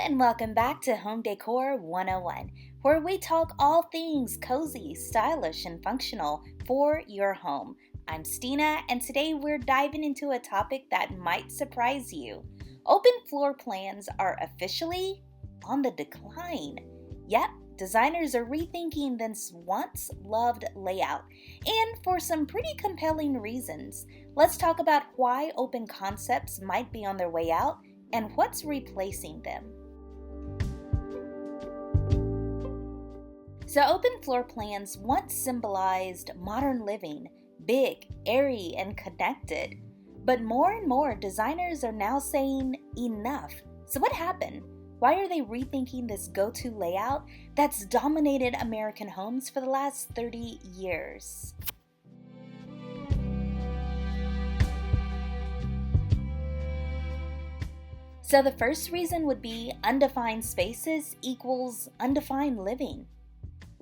and welcome back to Home Decor 101, where we talk all things cozy, stylish, and functional for your home. I'm Stina, and today we're diving into a topic that might surprise you. Open floor plans are officially on the decline. Yep, designers are rethinking this once loved layout, and for some pretty compelling reasons. Let's talk about why open concepts might be on their way out and what's replacing them. So open floor plans once symbolized modern living, big, airy, and connected. But more and more designers are now saying enough. So what happened? Why are they rethinking this go-to layout that's dominated American homes for the last 30 years? So the first reason would be undefined spaces equals undefined living.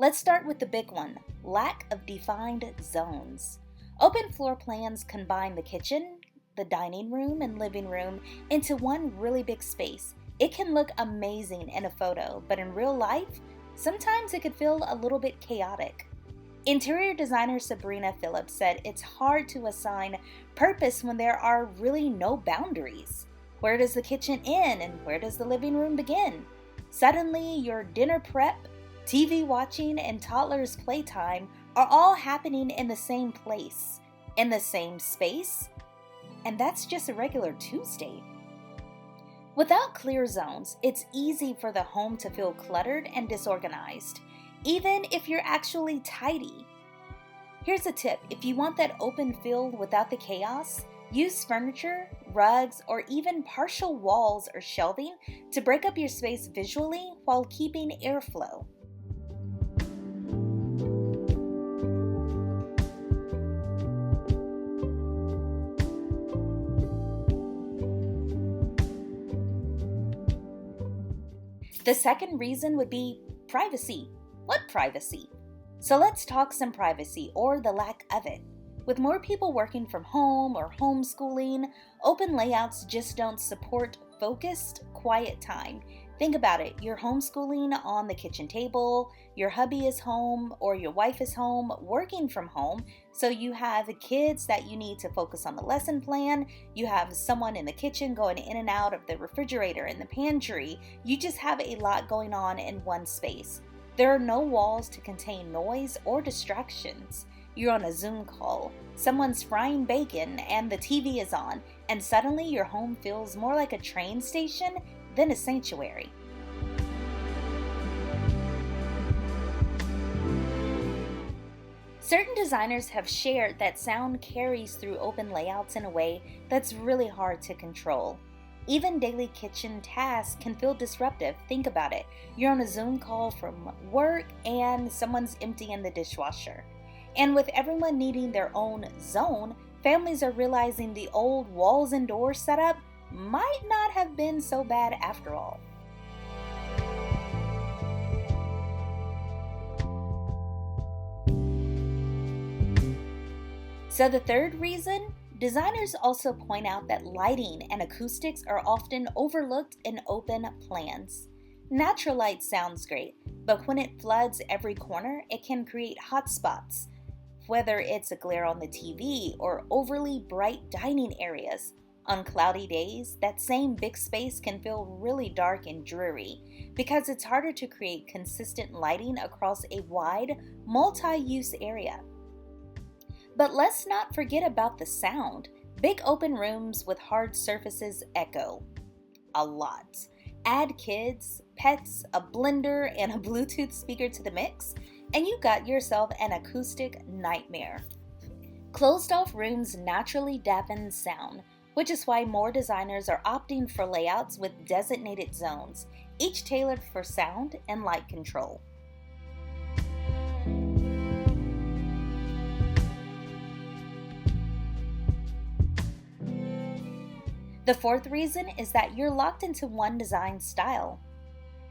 Let's start with the big one, lack of defined zones. Open floor plans combine the kitchen, the dining room, and living room into one really big space. It can look amazing in a photo, but in real life, sometimes it could feel a little bit chaotic. Interior designer Sabrina Phillips said it's hard to assign purpose when there are really no boundaries. Where does the kitchen end and where does the living room begin? Suddenly, your dinner prep, TV watching, and toddler's playtime are all happening in the same place, in the same space, and that's just a regular Tuesday. Without clear zones, it's easy for the home to feel cluttered and disorganized, even if you're actually tidy. Here's a tip: if you want that open feel without the chaos, use furniture, rugs, or even partial walls or shelving to break up your space visually while keeping airflow. The second reason would be privacy. What privacy? So let's talk some privacy, or the lack of it. With more people working from home or homeschooling, open layouts just don't support focused, quiet time. Think about it. You're homeschooling on the kitchen table, your hubby is home or your wife is home working from home, so you have kids that you need to focus on the lesson plan, you have someone in the kitchen going in and out of the refrigerator and the pantry. You just have a lot going on in one space. There are no walls to contain noise or distractions. You're on a Zoom call, someone's frying bacon, and the TV is on, and suddenly your home feels more like a train station than a sanctuary. Certain designers have shared that sound carries through open layouts in a way that's really hard to control. Even daily kitchen tasks can feel disruptive. Think about it. You're on a Zoom call from work and someone's emptying the dishwasher. And with everyone needing their own zone, families are realizing the old walls and doors setup might not have been so bad after all. So the third reason, designers also point out that lighting and acoustics are often overlooked in open plans. Natural light sounds great, but when it floods every corner, it can create hot spots. Whether it's a glare on the TV or overly bright dining areas. On cloudy days, that same big space can feel really dark and dreary because it's harder to create consistent lighting across a wide, multi-use area. But let's not forget about the sound. Big open rooms with hard surfaces echo a lot. Add kids, pets, a blender, and a Bluetooth speaker to the mix, and you got yourself an acoustic nightmare. Closed-off rooms naturally dampen sound, which is why more designers are opting for layouts with designated zones, each tailored for sound and light control. The fourth reason is that you're locked into one design style.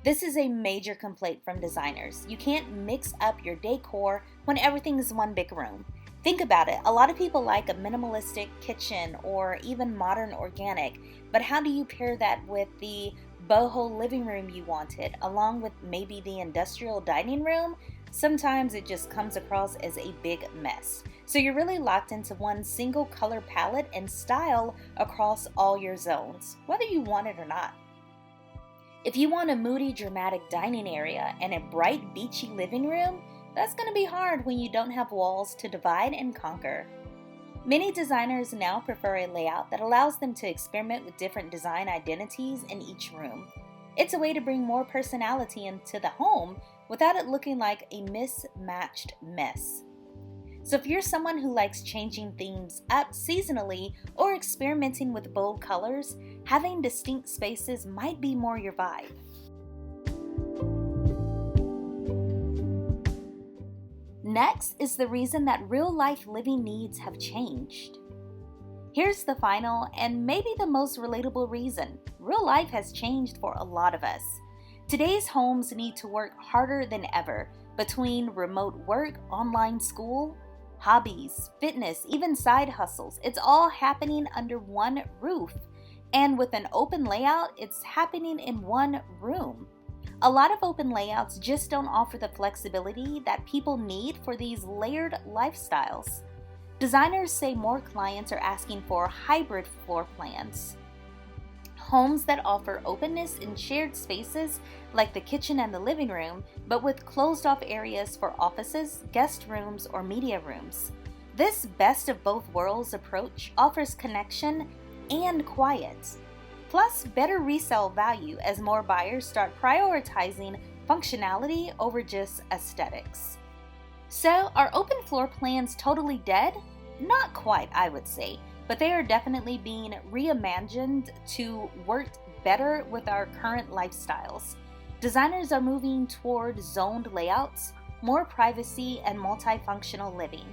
This is a major complaint from designers. You can't mix up your decor when everything is one big room. Think about it. A lot of people like a minimalistic kitchen or even modern organic, but how do you pair that with the boho living room you wanted, along with maybe the industrial dining room, sometimes it just comes across as a big mess. So you're really locked into one single color palette and style across all your zones, whether you want it or not. If you want a moody, dramatic dining area and a bright, beachy living room, that's going to be hard when you don't have walls to divide and conquer. Many designers now prefer a layout that allows them to experiment with different design identities in each room. It's a way to bring more personality into the home without it looking like a mismatched mess. So if you're someone who likes changing themes up seasonally or experimenting with bold colors, having distinct spaces might be more your vibe. Next is the reason that real-life living needs have changed. Here's the final and maybe the most relatable reason. Real life has changed for a lot of us. Today's homes need to work harder than ever between remote work, online school, hobbies, fitness, even side hustles. It's all happening under one roof. And with an open layout, it's happening in one room. A lot of open layouts just don't offer the flexibility that people need for these layered lifestyles. Designers say more clients are asking for hybrid floor plans. Homes that offer openness in shared spaces like the kitchen and the living room, but with closed-off areas for offices, guest rooms, or media rooms. This best of both worlds approach offers connection and quiet, plus better resale value as more buyers start prioritizing functionality over just aesthetics. So, are open floor plans totally dead? Not quite, I would say, but they are definitely being reimagined to work better with our current lifestyles. Designers are moving toward zoned layouts, more privacy, and multifunctional living.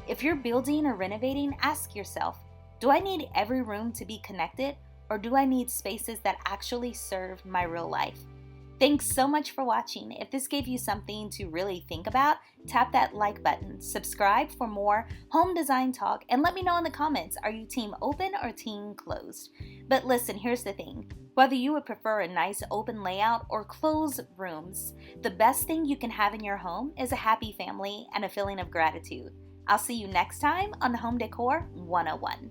If you're building or renovating, ask yourself, do I need every room to be connected, or do I need spaces that actually serve my real life? Thanks so much for watching. If this gave you something to really think about, tap that like button, subscribe for more home design talk, and let me know in the comments, are you team open or team closed? But listen, here's the thing. Whether you would prefer a nice open layout or closed rooms, the best thing you can have in your home is a happy family and a feeling of gratitude. I'll see you next time on Home Decor 101.